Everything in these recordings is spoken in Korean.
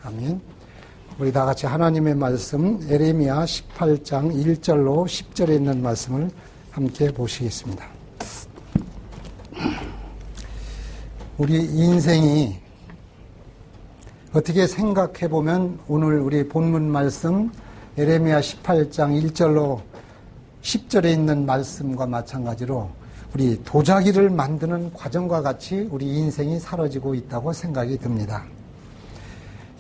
아멘. 우리 다 같이 하나님의 말씀 예레미야 18장 1절로 10절에 있는 말씀을 함께 보시겠습니다. 우리 인생이 어떻게 생각해 보면 오늘 우리 본문 말씀 예레미야 18장 1절로 10절에 있는 말씀과 마찬가지로 우리 도자기를 만드는 과정과 같이 우리 인생이 사라지고 있다고 생각이 듭니다.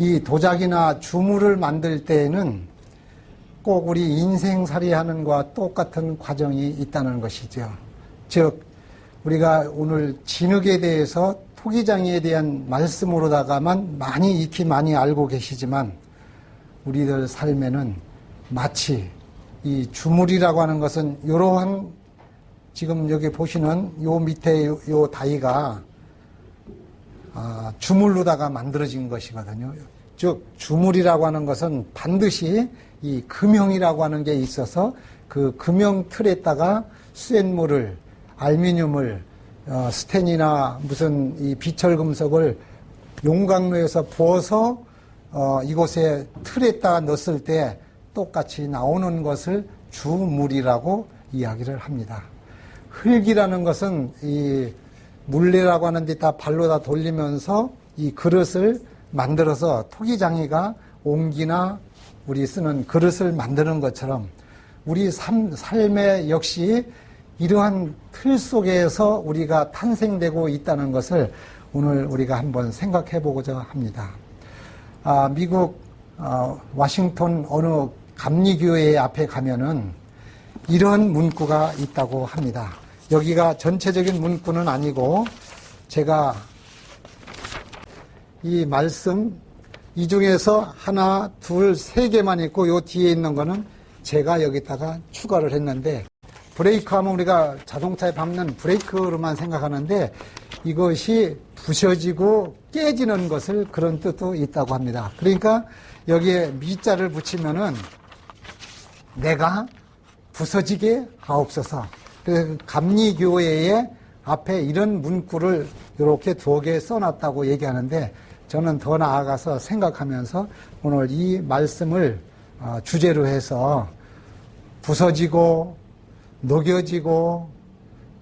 이 도자기나 주물을 만들 때에는 꼭 우리 인생살이하는 것과 똑같은 과정이 있다는 것이죠. 즉 우리가 오늘 진흙에 대해서 토기장에 대한 말씀으로다가만 많이 익히 많이 알고 계시지만 우리들 삶에는 마치 이 주물이라고 하는 것은 이러한 지금 여기 보시는 요 밑에 요 다이가 주물로다가 만들어진 것이거든요. 즉 주물이라고 하는 것은 반드시 이 금형이라고 하는 게 있어서 그 금형 틀에다가 수엔물을 알루미늄을 스텐이나 무슨 이 비철금속을 용광로에서 부어서 이곳에 틀에다가 넣었을 때 똑같이 나오는 것을 주물이라고 이야기를 합니다. 흙이라는 것은 이 물레라고 하는 데다 발로다 돌리면서 이 그릇을 만들어서 토기장이가 옹기나 우리 쓰는 그릇을 만드는 것처럼 우리 삶에 역시 이러한 틀 속에서 우리가 탄생되고 있다는 것을 오늘 우리가 한번 생각해 보고자 합니다. 미국 워싱턴 어느 감리교회 앞에 가면은 이런 문구가 있다고 합니다. 여기가 전체적인 문구는 아니고 제가 이 말씀 이 중에서 하나, 둘, 세 개만 있고 요 뒤에 있는 거는 제가 여기다가 추가를 했는데 브레이크 하면 우리가 자동차에 밟는 브레이크로만 생각하는데 이것이 부서지고 깨지는 것을 그런 뜻도 있다고 합니다. 그러니까 여기에 미자를 붙이면은 내가 부서지게 하옵소서. 그래서 감리교회의 앞에 이런 문구를 이렇게 두어 개 써놨다고 얘기하는데 저는 더 나아가서 생각하면서 오늘 이 말씀을 주제로 해서 부서지고 녹여지고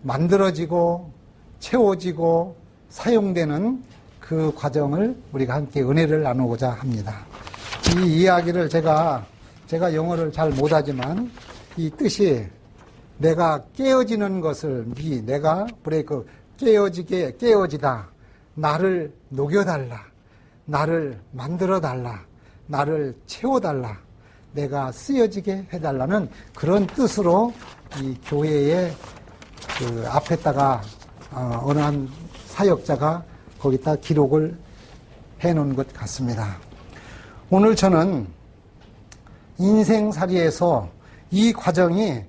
만들어지고 채워지고 사용되는 그 과정을 우리가 함께 은혜를 나누고자 합니다. 이 이야기를 제가 영어를 잘 못하지만 이 뜻이 내가 깨어지는 것을 내가 브레이크 깨어지다 나를 녹여달라 나를 만들어달라 나를 채워달라 내가 쓰여지게 해달라는 그런 뜻으로 이 교회의 그 앞에다가 어느 한 사역자가 거기다 기록을 해놓은 것 같습니다. 오늘 저는 인생살이에서 이 과정이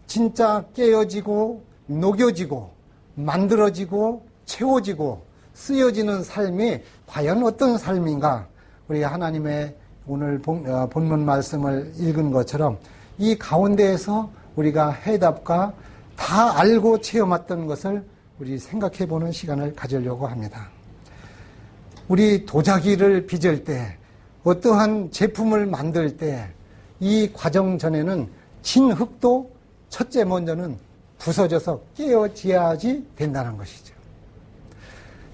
진짜 깨어지고 녹여지고 만들어지고 채워지고 쓰여지는 삶이 과연 어떤 삶인가 우리가 하나님의 오늘 본문 말씀을 읽은 것처럼 이 가운데에서 우리가 해답과 다 알고 체험했던 것을 우리 생각해 보는 시간을 가지려고 합니다. 우리 도자기를 빚을 때 어떠한 제품을 만들 때 이 과정 전에는 진흙도 첫째 먼저는 부서져서 깨어져야지 된다는 것이죠.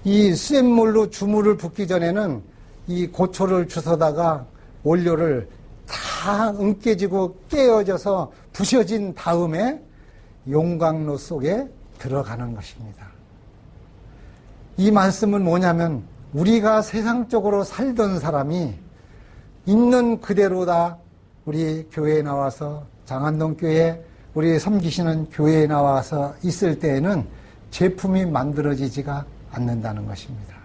이 수돗물로 주물을 붓기 전에는 이 고초를 주워다가 원료를 다 으깨지고 깨어져서 부셔진 다음에 용광로 속에 들어가는 것입니다. 이 말씀은 뭐냐면 우리가 세상적으로 살던 사람이 있는 그대로다 우리 교회에 나와서 장안동 교회 우리 섬기시는 교회에 나와서 있을 때에는 제품이 만들어지지가 않는다는 것입니다.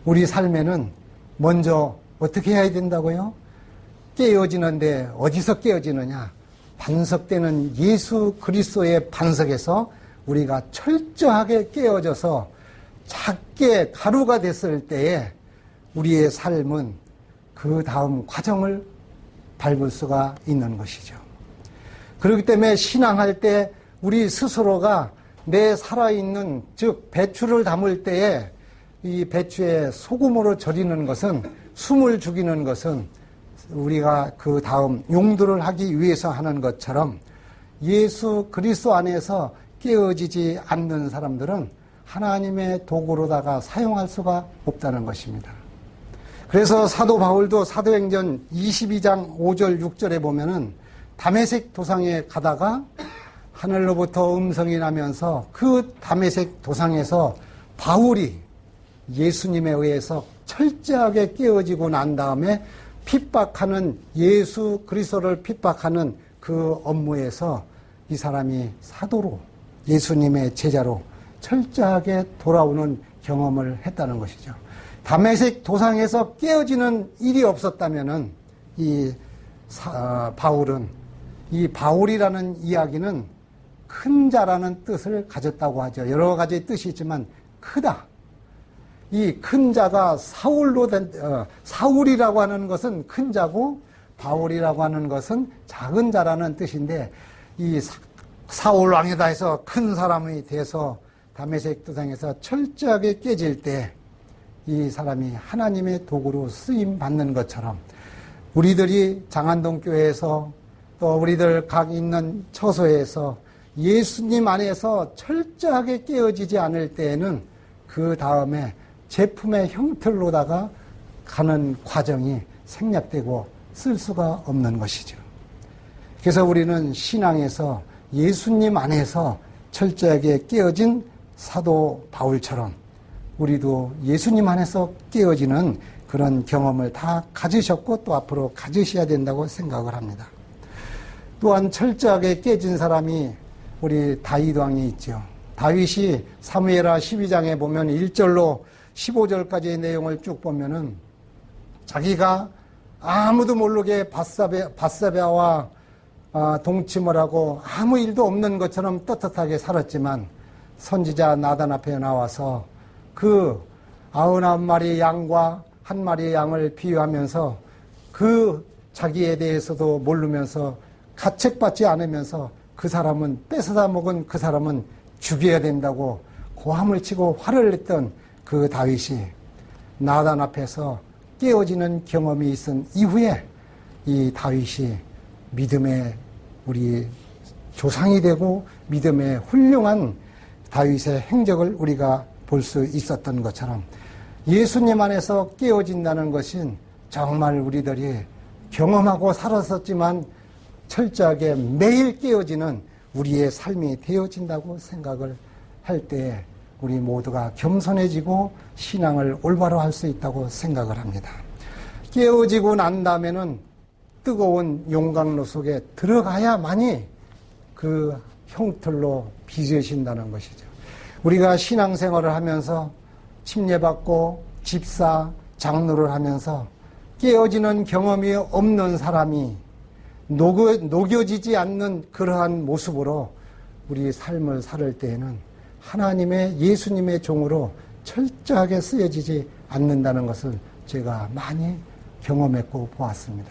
우리 삶에는 먼저 어떻게 해야 된다고요? 깨어지는데 어디서 깨어지느냐? 반석되는 예수 그리스도의 반석에서 우리가 철저하게 깨어져서 작게 가루가 됐을 때에 우리의 삶은 그 다음 과정을 밟을 수가 있는 것이죠. 그렇기 때문에 신앙할 때 우리 스스로가 내 살아있는 즉 배추를 담을 때에 이 배추에 소금으로 절이는 것은 숨을 죽이는 것은 우리가 그 다음 용도를 하기 위해서 하는 것처럼 예수 그리스도 안에서 깨어지지 않는 사람들은 하나님의 도구로다가 사용할 수가 없다는 것입니다. 그래서 사도 바울도 사도행전 22장 5절 6절에 보면은 다메섹 도상에 가다가 하늘로부터 음성이 나면서 그 다메섹 도상에서 바울이 예수님에 의해서 철저하게 깨어지고 난 다음에 핍박하는 예수 그리스도를 핍박하는 그 업무에서 이 사람이 사도로 예수님의 제자로 철저하게 돌아오는 경험을 했다는 것이죠. 다메섹 도상에서 깨어지는 일이 없었다면은 바울은 이 바울이라는 이야기는 큰 자라는 뜻을 가졌다고 하죠. 여러 가지 뜻이 있지만 크다. 이 큰 자가 사울이라고 하는 것은 큰 자고 바울이라고 하는 것은 작은 자라는 뜻인데 이 사울 왕이다 해서 큰 사람이 돼서 다메섹 도상에서 철저하게 깨질 때 이 사람이 하나님의 도구로 쓰임 받는 것처럼 우리들이 장안동 교회에서 또 우리들 각 있는 처소에서 예수님 안에서 철저하게 깨어지지 않을 때에는 그 다음에 제품의 형틀로다가 가는 과정이 생략되고 쓸 수가 없는 것이죠. 그래서 우리는 신앙에서 예수님 안에서 철저하게 깨어진 사도 바울처럼 우리도 예수님 안에서 깨어지는 그런 경험을 다 가지셨고 또 앞으로 가지셔야 된다고 생각을 합니다. 또한 철저하게 깨진 사람이 우리 다윗 왕이 있죠. 다윗이 사무엘하 12장에 보면 1절로 15절까지의 내용을 쭉 보면은 자기가 아무도 모르게 밧세바와 동침을 하고 아무 일도 없는 것처럼 떳떳하게 살았지만 선지자 나단 앞에 나와서 그 99마리 양과 한 마리의 양을 비유하면서 그 자기에 대해서도 모르면서 가책받지 않으면서 그 사람은 뺏어다 먹은 그 사람은 죽여야 된다고 고함을 치고 화를 냈던 그 다윗이 나단 앞에서 깨어지는 경험이 있은 이후에 이 다윗이 믿음의 우리 조상이 되고 믿음의 훌륭한 다윗의 행적을 우리가 볼 수 있었던 것처럼 예수님 안에서 깨어진다는 것은 정말 우리들이 경험하고 살았었지만 철저하게 매일 깨어지는 우리의 삶이 되어진다고 생각을 할 때 우리 모두가 겸손해지고 신앙을 올바로 할 수 있다고 생각을 합니다. 깨어지고 난 다음에는 뜨거운 용광로 속에 들어가야만이 그 형틀로 빚으신다는 것이죠. 우리가 신앙생활을 하면서 침례받고 집사, 장로를 하면서 깨어지는 경험이 없는 사람이 녹여지지 않는 그러한 모습으로 우리 삶을 살 때에는 하나님의 예수님의 종으로 철저하게 쓰여지지 않는다는 것을 제가 많이 경험했고 보았습니다.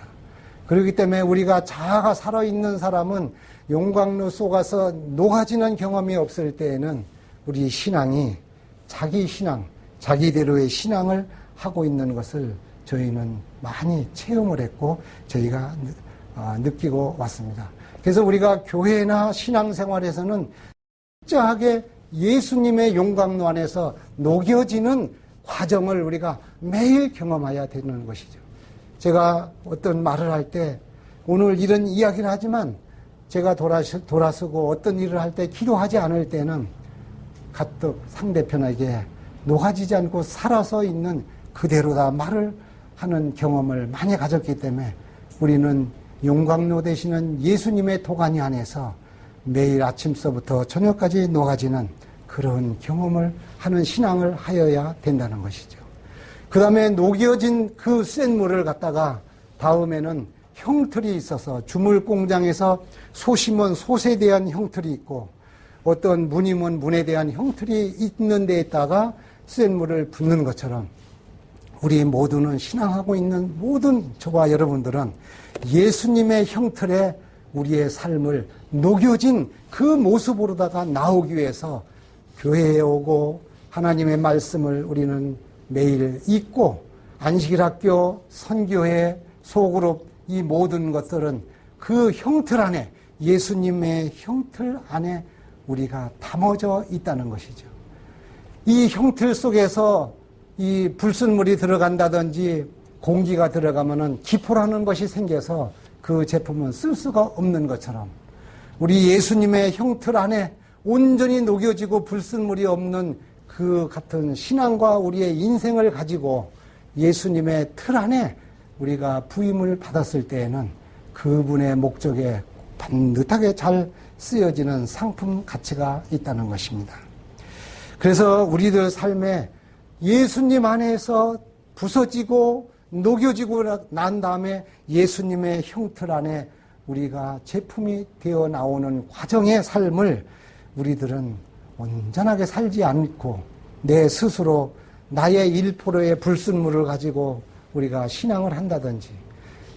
그렇기 때문에 우리가 자아가 살아있는 사람은 용광로 속아서 녹아지는 경험이 없을 때에는 우리 신앙이 자기 신앙, 자기대로의 신앙을 하고 있는 것을 저희는 많이 체험을 했고 저희가 느끼고 왔습니다. 그래서 우리가 교회나 신앙생활에서는 철저하게 예수님의 용광로 안에서 녹여지는 과정을 우리가 매일 경험해야 되는 것이죠. 제가 어떤 말을 할 때 오늘 이런 이야기를 하지만 제가 돌아서고 어떤 일을 할 때 기도하지 않을 때는 가뜩 상대편에게 녹아지지 않고 살아서 있는 그대로다 말을 하는 경험을 많이 가졌기 때문에 우리는 용광로 되시는 예수님의 도가니 안에서 매일 아침서부터 저녁까지 녹아지는 그런 경험을 하는 신앙을 하여야 된다는 것이죠. 그 다음에 녹여진 그 센 물을 갖다가 다음에는 형틀이 있어서 주물 공장에서 소 심은 솥에 대한 형틀이 있고 어떤 문이면 문에 대한 형틀이 있는 데에다가 센 물을 붓는 것처럼 우리 모두는 신앙하고 있는 모든 저와 여러분들은 예수님의 형틀에 우리의 삶을 녹여진 그 모습으로다가 나오기 위해서 교회에 오고 하나님의 말씀을 우리는 매일 읽고 안식일학교, 선교회, 소그룹 이 모든 것들은 그 형틀 안에, 예수님의 형틀 안에 우리가 담아져 있다는 것이죠. 이 형틀 속에서 이 불순물이 들어간다든지 공기가 들어가면은 기포라는 것이 생겨서 그 제품은 쓸 수가 없는 것처럼 우리 예수님의 형틀 안에 온전히 녹여지고 불순물이 없는 그 같은 신앙과 우리의 인생을 가지고 예수님의 틀 안에 우리가 부임을 받았을 때에는 그분의 목적에 반듯하게 잘 쓰여지는 상품 가치가 있다는 것입니다. 그래서 우리들 삶에 예수님 안에서 부서지고 녹여지고 난 다음에 예수님의 형틀 안에 우리가 제품이 되어 나오는 과정의 삶을 우리들은 온전하게 살지 않고 내 스스로 나의 1%의 불순물을 가지고 우리가 신앙을 한다든지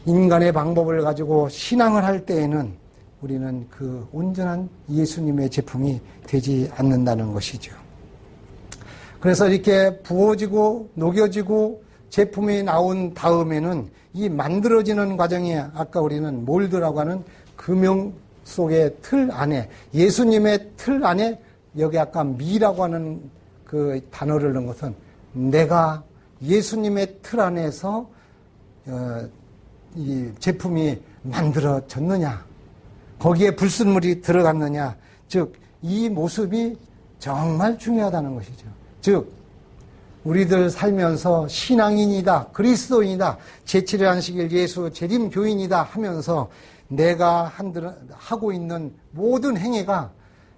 인간의 방법을 가지고 신앙을 할 때에는 우리는 그 온전한 예수님의 제품이 되지 않는다는 것이죠. 그래서 이렇게 부어지고 녹여지고 제품이 나온 다음에는 이 만들어지는 과정에 아까 우리는 몰드라고 하는 금형 속의 틀 안에 예수님의 틀 안에 여기 아까 미라고 하는 그 단어를 넣은 것은 내가 예수님의 틀 안에서 이 제품이 만들어졌느냐 거기에 불순물이 들어갔느냐 즉 이 모습이 정말 중요하다는 것이죠. 즉 우리들 살면서 신앙인이다 그리스도인이다 제7일 안식일 예수 재림 교인이다 하면서 내가 하고 있는 모든 행위가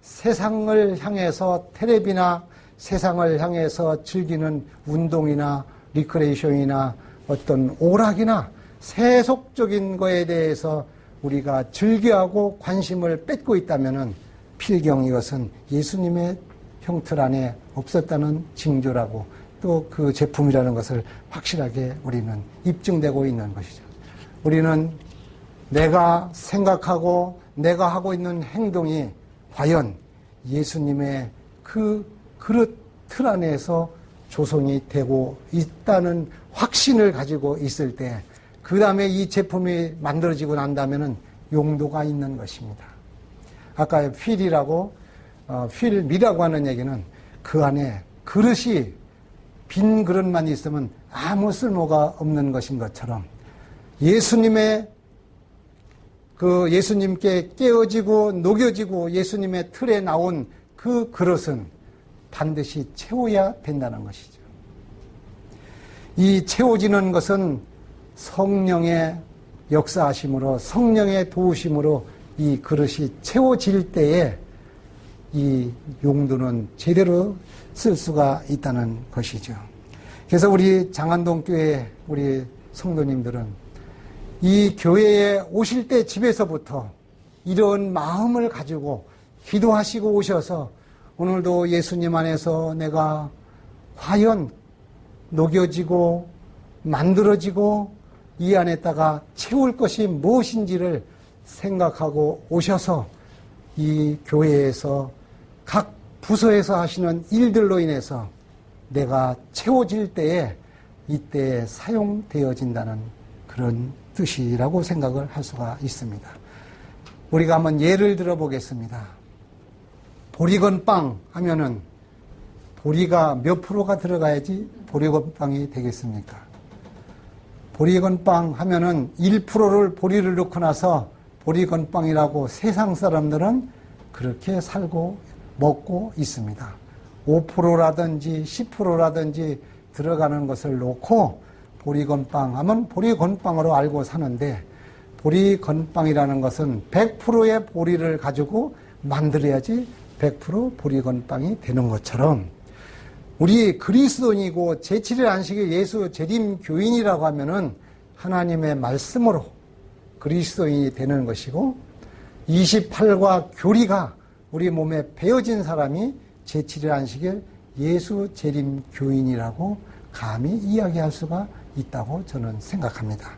세상을 향해서 텔레비나 세상을 향해서 즐기는 운동이나 리크레이션이나 어떤 오락이나 세속적인 거에 대해서 우리가 즐겨하고 관심을 뺏고 있다면은 필경 이것은 예수님의 형틀 안에 없었다는 징조라고 또 그 제품이라는 것을 확실하게 우리는 입증되고 있는 것이죠. 우리는 내가 생각하고 내가 하고 있는 행동이 과연 예수님의 그 그릇 틀 안에서 조성이 되고 있다는 확신을 가지고 있을 때 그 다음에 이 제품이 만들어지고 난다면은 용도가 있는 것입니다. 아까 필이라고 필미라고 하는 얘기는 그 안에 그릇이 빈 그릇만 있으면 아무 쓸모가 없는 것인 것처럼 예수님의 그 예수님께 깨어지고 녹여지고 예수님의 틀에 나온 그 그릇은 반드시 채워야 된다는 것이죠. 이 채워지는 것은 성령의 역사하심으로 성령의 도우심으로 이 그릇이 채워질 때에 이 용도는 제대로 쓸 수가 있다는 것이죠. 그래서 우리 장안동 교회 우리 성도님들은 이 교회에 오실 때 집에서부터 이런 마음을 가지고 기도하시고 오셔서 오늘도 예수님 안에서 내가 과연 녹여지고 만들어지고 이 안에다가 채울 것이 무엇인지를 생각하고 오셔서 이 교회에서 각 부서에서 하시는 일들로 인해서 내가 채워질 때에 이때에 사용되어진다는 그런 뜻이라고 생각을 할 수가 있습니다. 우리가 한번 예를 들어 보겠습니다. 보리건빵 하면은 보리가 몇 프로가 들어가야지 보리건빵이 되겠습니까? 보리건빵 하면은 1%를 보리를 넣고 나서 보리건빵이라고 세상 사람들은 그렇게 살고 먹고 있습니다. 5%라든지 10%라든지 들어가는 것을 놓고 보리건빵 하면 보리건빵으로 알고 사는데 보리건빵이라는 것은 100%의 보리를 가지고 만들어야지 100% 보리건빵이 되는 것처럼 우리 그리스도인이고 제7일 안식일 예수 재림 교인이라고 하면은 하나님의 말씀으로 그리스도인이 되는 것이고 28과 교리가 우리 몸에 배어진 사람이 제7일 안식일 예수 재림 교인이라고 감히 이야기할 수가 있다고 저는 생각합니다.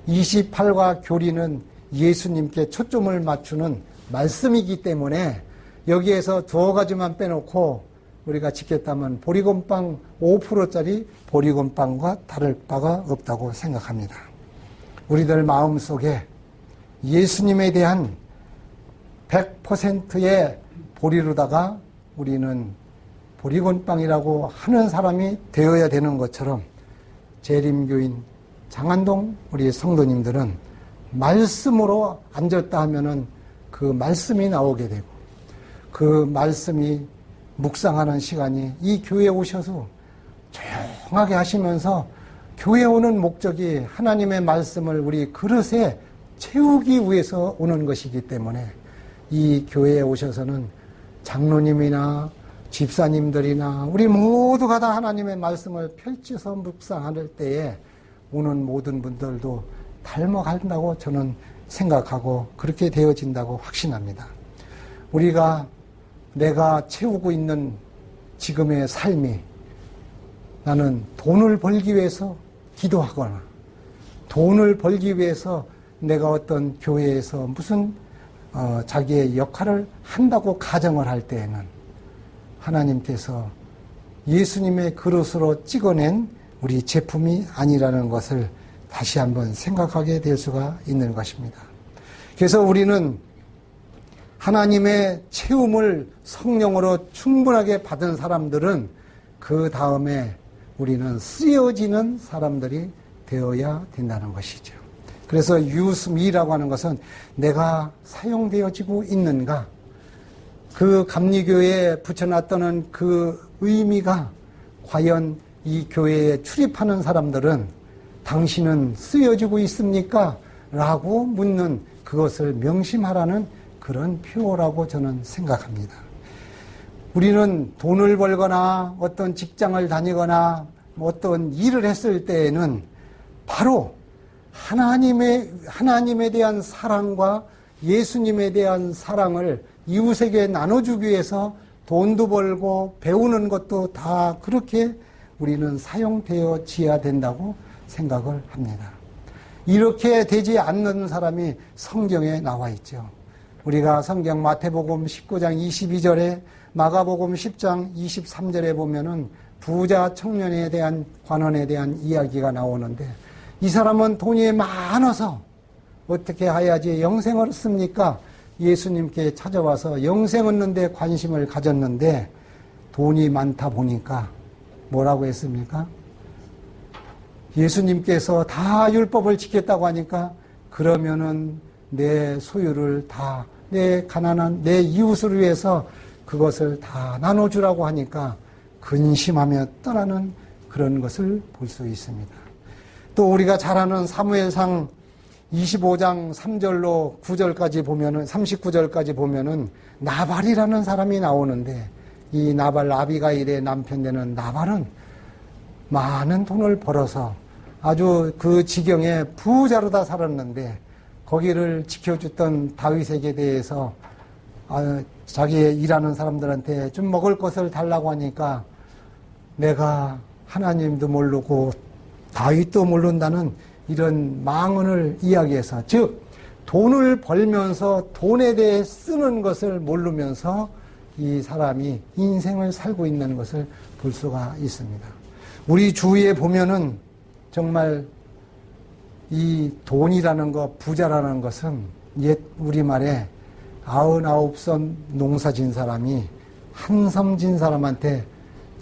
28과 교리는 예수님께 초점을 맞추는 말씀이기 때문에 여기에서 두어 가지만 빼놓고 우리가 짓겠다면 보리건빵 5%짜리 보리건빵과 다를 바가 없다고 생각합니다. 우리들 마음속에 예수님에 대한 100%의 보리로다가 우리는 보리건빵이라고 하는 사람이 되어야 되는 것처럼 재림교인 장안동 우리 성도님들은 말씀으로 앉았다 하면은 그 말씀이 나오게 되고 그 말씀이 묵상하는 시간이 이 교회에 오셔서 조용하게 하시면서 교회에 오는 목적이 하나님의 말씀을 우리 그릇에 채우기 위해서 오는 것이기 때문에 이 교회에 오셔서는 장로님이나 집사님들이나 우리 모두가 다 하나님의 말씀을 펼쳐서 묵상할 때에 오는 모든 분들도 닮아간다고 저는 생각하고 그렇게 되어진다고 확신합니다. 우리가 내가 채우고 있는 지금의 삶이 나는 돈을 벌기 위해서 기도하거나 돈을 벌기 위해서 내가 어떤 교회에서 무슨 자기의 역할을 한다고 가정을 할 때에는 하나님께서 예수님의 그릇으로 찍어낸 우리 제품이 아니라는 것을 다시 한번 생각하게 될 수가 있는 것입니다. 그래서 우리는 하나님의 채움을 성령으로 충분하게 받은 사람들은 그 다음에 우리는 쓰여지는 사람들이 되어야 된다는 것이죠. 그래서 유스미라고 하는 것은 내가 사용되어지고 있는가, 그 감리교회에 붙여놨던 그 의미가 과연 이 교회에 출입하는 사람들은 당신은 쓰여지고 있습니까? 라고 묻는 그것을 명심하라는 그런 표라고 저는 생각합니다. 우리는 돈을 벌거나 어떤 직장을 다니거나 어떤 일을 했을 때에는 바로 하나님에 대한 사랑과 예수님에 대한 사랑을 이웃에게 나눠주기 위해서 돈도 벌고 배우는 것도 다 그렇게 우리는 사용되어져야 된다고 생각을 합니다. 이렇게 되지 않는 사람이 성경에 나와 있죠. 우리가 성경 마태복음 19장 22절에 마가복음 10장 23절에 보면은 부자 청년에 대한 관원에 대한 이야기가 나오는데 이 사람은 돈이 많아서 어떻게 해야지 영생을 얻습니까? 예수님께 찾아와서 영생 얻는 데 관심을 가졌는데 돈이 많다 보니까 뭐라고 했습니까? 예수님께서 다 율법을 지켰다고 하니까 그러면은 내 소유를 다 내 가난한 내 이웃을 위해서 그것을 다 나눠주라고 하니까 근심하며 떠나는 그런 것을 볼 수 있습니다. 또 우리가 잘 아는 사무엘상 25장 3절로 9절까지 보면은 39절까지 보면은 나발이라는 사람이 나오는데 이 나발 아비가일의 남편 되는 나발은 많은 돈을 벌어서 아주 그 지경에 부자로 다 살았는데 거기를 지켜줬던 다윗에게 대해서 자기의 일하는 사람들한테 좀 먹을 것을 달라고 하니까 내가 하나님도 모르고 다윗도 모른다는 이런 망언을 이야기해서 즉 돈을 벌면서 돈에 대해 쓰는 것을 모르면서 이 사람이 인생을 살고 있는 것을 볼 수가 있습니다. 우리 주위에 보면은 정말 이 돈이라는 것, 부자라는 것은 옛 우리말에 99섬 농사 진 사람이 한 섬 진 사람한테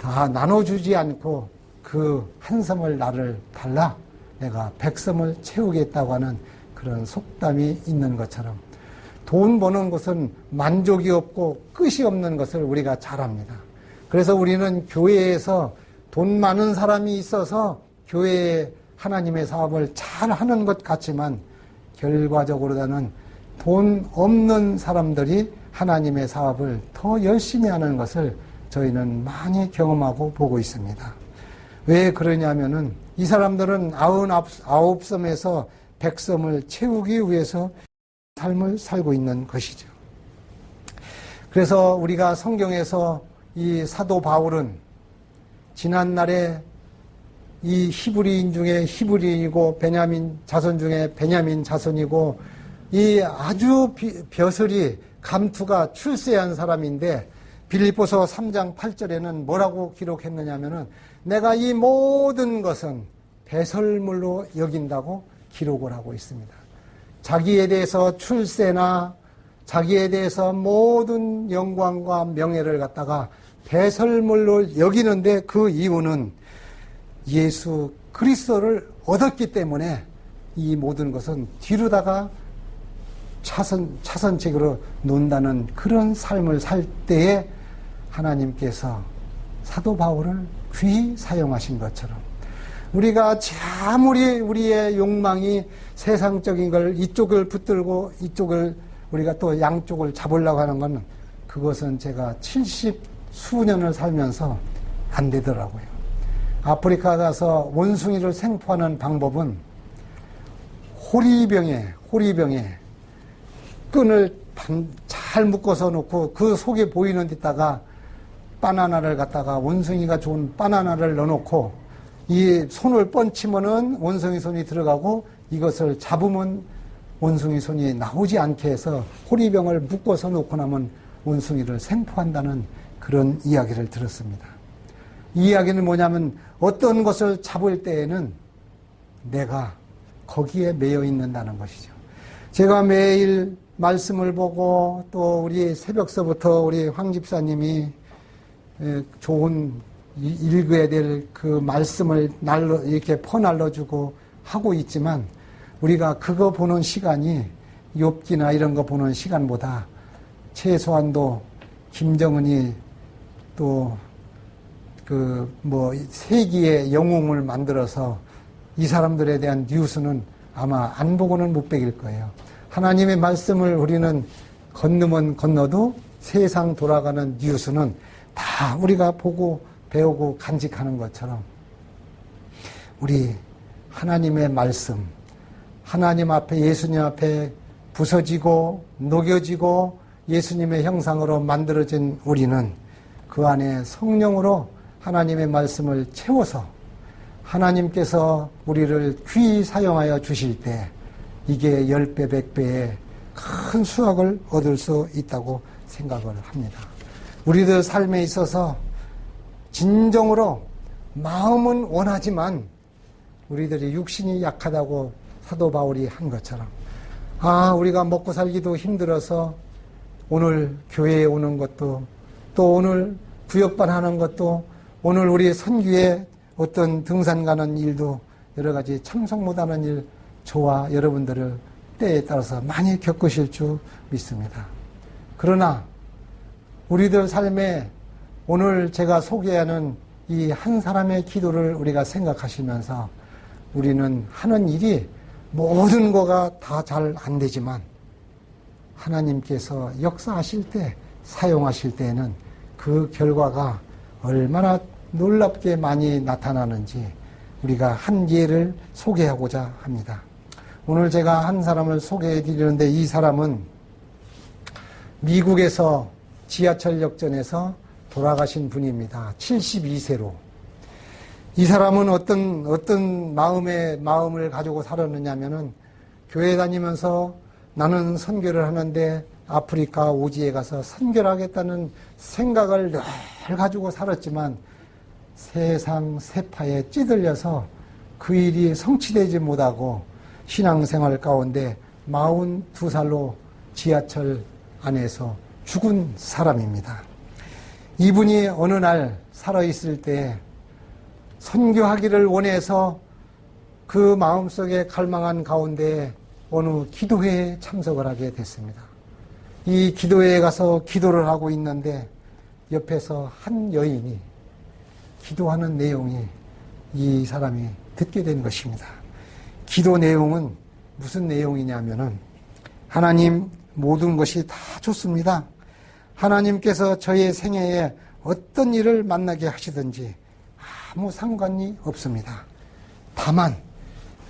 다 나눠주지 않고 그 한 섬을 나를 달라 내가 100섬을 채우겠다고 하는 그런 속담이 있는 것처럼 돈 버는 것은 만족이 없고 끝이 없는 것을 우리가 잘 압니다. 그래서 우리는 교회에서 돈 많은 사람이 있어서 교회에 하나님의 사업을 잘 하는 것 같지만 결과적으로는 돈 없는 사람들이 하나님의 사업을 더 열심히 하는 것을 저희는 많이 경험하고 보고 있습니다. 왜 그러냐면은 이 사람들은 99섬에서 100섬을 채우기 위해서 삶을 살고 있는 것이죠. 그래서 우리가 성경에서 이 사도 바울은 지난날에 이 히브리인 중에 히브리인이고 베냐민 자손 중에 베냐민 자손이고 이 아주 벼슬이 감투가 출세한 사람인데 빌립보서 3장 8절에는 뭐라고 기록했느냐면은 내가 이 모든 것은 배설물로 여긴다고 기록을 하고 있습니다. 자기에 대해서 출세나 자기에 대해서 모든 영광과 명예를 갖다가 배설물로 여기는데 그 이유는 예수 그리스도를 얻었기 때문에 이 모든 것은 뒤로다가 차선책으로 논다는 그런 삶을 살 때에 하나님께서 사도 바울을 귀히 사용하신 것처럼 우리가 아무리 우리의 욕망이 세상적인 걸 이쪽을 붙들고 이쪽을 우리가 또 양쪽을 잡으려고 하는 건 그것은 제가 70수년을 살면서 안 되더라고요. 아프리카 가서 원숭이를 생포하는 방법은 호리병에 끈을 잘 묶어서 놓고 그 속에 보이는 데다가 바나나를 갖다가 원숭이가 좋은 바나나를 넣어놓고 이 손을 뻗치면은 원숭이 손이 들어가고 이것을 잡으면 원숭이 손이 나오지 않게 해서 호리병을 묶어서 놓고 나면 원숭이를 생포한다는 그런 이야기를 들었습니다. 이 이야기는 뭐냐면 어떤 것을 잡을 때에는 내가 거기에 매여 있는다는 것이죠. 제가 매일 말씀을 보고 또 우리 새벽서부터 우리 황 집사님이 좋은 읽어야 될 그 말씀을 이렇게 퍼날려주고 하고 있지만 우리가 그거 보는 시간이 욥기나 이런 거 보는 시간보다 최소한도 김정은이 또 세기의 영웅을 만들어서 이 사람들에 대한 뉴스는 아마 안 보고는 못 베길 거예요. 하나님의 말씀을 우리는 건너면 건너도 세상 돌아가는 뉴스는 다 우리가 보고 배우고 간직하는 것처럼 우리 하나님의 말씀, 하나님 앞에 예수님 앞에 부서지고 녹여지고 예수님의 형상으로 만들어진 우리는 그 안에 성령으로 하나님의 말씀을 채워서 하나님께서 우리를 귀히 사용하여 주실 때 이게 10배, 100배의 큰 수확을 얻을 수 있다고 생각을 합니다. 우리들 삶에 있어서 진정으로 마음은 원하지만 우리들이 육신이 약하다고 사도 바울이 한 것처럼 우리가 먹고 살기도 힘들어서 오늘 교회에 오는 것도 또 오늘 구역반 하는 것도 오늘 우리 선교에 어떤 등산 가는 일도 여러 가지 참석 못하는 일 저와 여러분들을 때에 따라서 많이 겪으실 줄 믿습니다. 그러나 우리들 삶에 오늘 제가 소개하는 이 한 사람의 기도를 우리가 생각하시면서 우리는 하는 일이 모든 거가 다 잘 안 되지만 하나님께서 역사하실 때 사용하실 때에는 그 결과가 얼마나 놀랍게 많이 나타나는지 우리가 한 예를 소개하고자 합니다. 오늘 제가 한 사람을 소개해 드리는데 이 사람은 미국에서 지하철 역전에서 돌아가신 분입니다. 72세로. 이 사람은 어떤 마음을 가지고 살았느냐면은 교회 다니면서 나는 선교를 하는데 아프리카 오지에 가서 선교를 하겠다는 생각을 늘 가지고 살았지만 세상 세파에 찌들려서 그 일이 성취되지 못하고 신앙생활 가운데 42살로 지하철 안에서 죽은 사람입니다. 이분이 어느 날 살아있을 때 선교하기를 원해서 그 마음속에 갈망한 가운데 어느 기도회에 참석을 하게 됐습니다. 이 기도회에 가서 기도를 하고 있는데 옆에서 한 여인이 기도하는 내용이 이 사람이 듣게 된 것입니다. 기도 내용은 무슨 내용이냐면은 하나님 모든 것이 다 좋습니다. 하나님께서 저의 생애에 어떤 일을 만나게 하시든지 아무 상관이 없습니다. 다만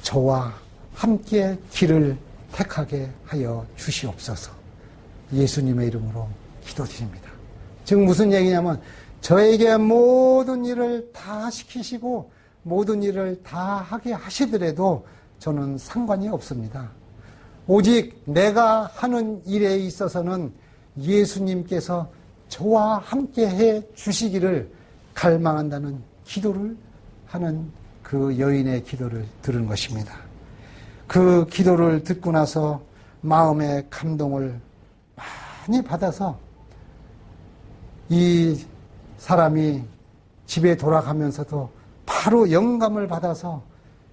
저와 함께 길을 택하게 하여 주시옵소서. 예수님의 이름으로 기도드립니다. 즉 무슨 얘기냐면 저에게 모든 일을 다 시키시고 모든 일을 다 하게 하시더라도 저는 상관이 없습니다. 오직 내가 하는 일에 있어서는 예수님께서 저와 함께 해 주시기를 갈망한다는 기도를 하는 그 여인의 기도를 들은 것입니다. 그 기도를 듣고 나서 마음의 감동을 많이 받아서 이 사람이 집에 돌아가면서도 바로 영감을 받아서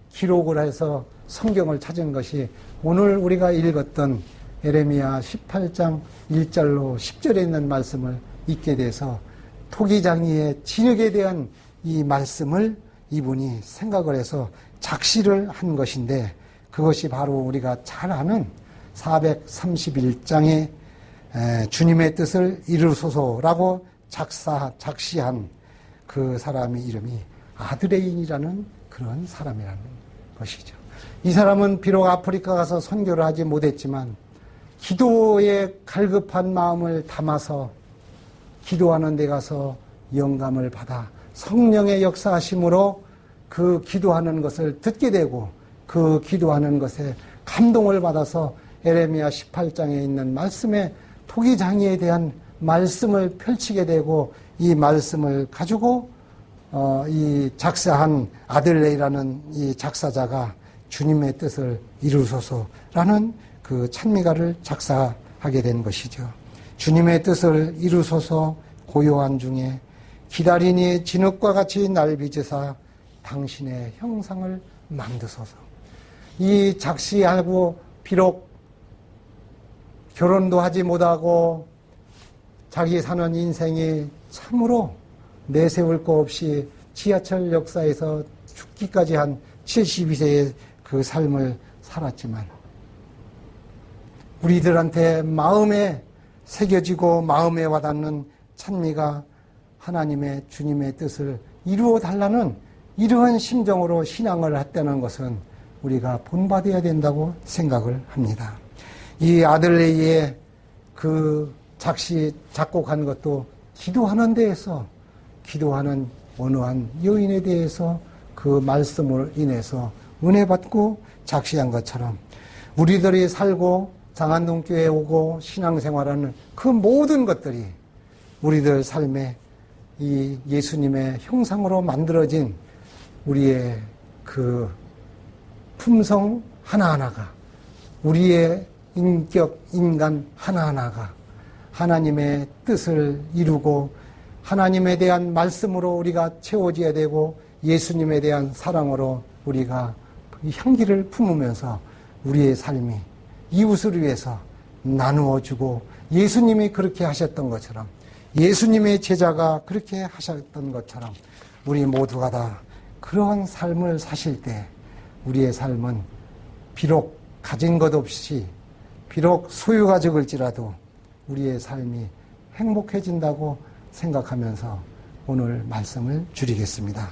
기록을 해서 성경을 찾은 것이 오늘 우리가 읽었던 에레미야 18장 1절로 10절에 있는 말씀을 읽게 돼서 토기장이의 진흙에 대한 이 말씀을 이분이 생각을 해서 작시를 한 것인데, 그것이 바로 우리가 잘 아는 431장의 주님의 뜻을 이루소서라고 작시한 그 사람의 이름이 아드레인이라는 그런 사람이라는 것이죠. 이 사람은 비록 아프리카 가서 선교를 하지 못했지만 기도에 갈급한 마음을 담아서 기도하는 데 가서 영감을 받아 성령의 역사하심으로 그 기도하는 것을 듣게 되고 그 기도하는 것에 감동을 받아서 에레미야 18장에 있는 말씀에 토기장이에 대한 말씀을 펼치게 되고, 이 말씀을 가지고 이 작사한 아들레이라는 이 작사자가 주님의 뜻을 이루소서라는 그 찬미가를 작사하게 된 것이죠. 주님의 뜻을 이루소서 고요한 중에 기다리니 진흙과 같이 날 빚으사 당신의 형상을 만드소서. 이 작시하고 비록 결혼도 하지 못하고 자기 사는 인생이 참으로 내세울 거 없이 지하철 역사에서 죽기까지 한 72세의 그 삶을 살았지만 우리들한테 마음에 새겨지고 마음에 와닿는 찬미가 하나님의 주님의 뜻을 이루어 달라는 이러한 심정으로 신앙을 했다는 것은 우리가 본받아야 된다고 생각을 합니다. 이 아들레이의 그 작곡한 것도 기도하는 데에서, 기도하는 어느 한 여인에 대해서 그 말씀을 인해서 은혜 받고 작시한 것처럼 우리들이 살고 장안동교회에 오고 신앙생활하는 그 모든 것들이 우리들 삶에 이 예수님의 형상으로 만들어진 우리의 그 품성 하나하나가, 우리의 인격, 인간 하나하나가 하나님의 뜻을 이루고 하나님에 대한 말씀으로 우리가 채워져야 되고 예수님에 대한 사랑으로 우리가 향기를 품으면서 우리의 삶이 이웃을 위해서 나누어주고 예수님이 그렇게 하셨던 것처럼, 예수님의 제자가 그렇게 하셨던 것처럼 우리 모두가 다 그러한 삶을 사실 때 우리의 삶은 비록 가진 것 없이, 비록 소유가 적을지라도 우리의 삶이 행복해진다고 생각하면서 오늘 말씀을 줄이겠습니다.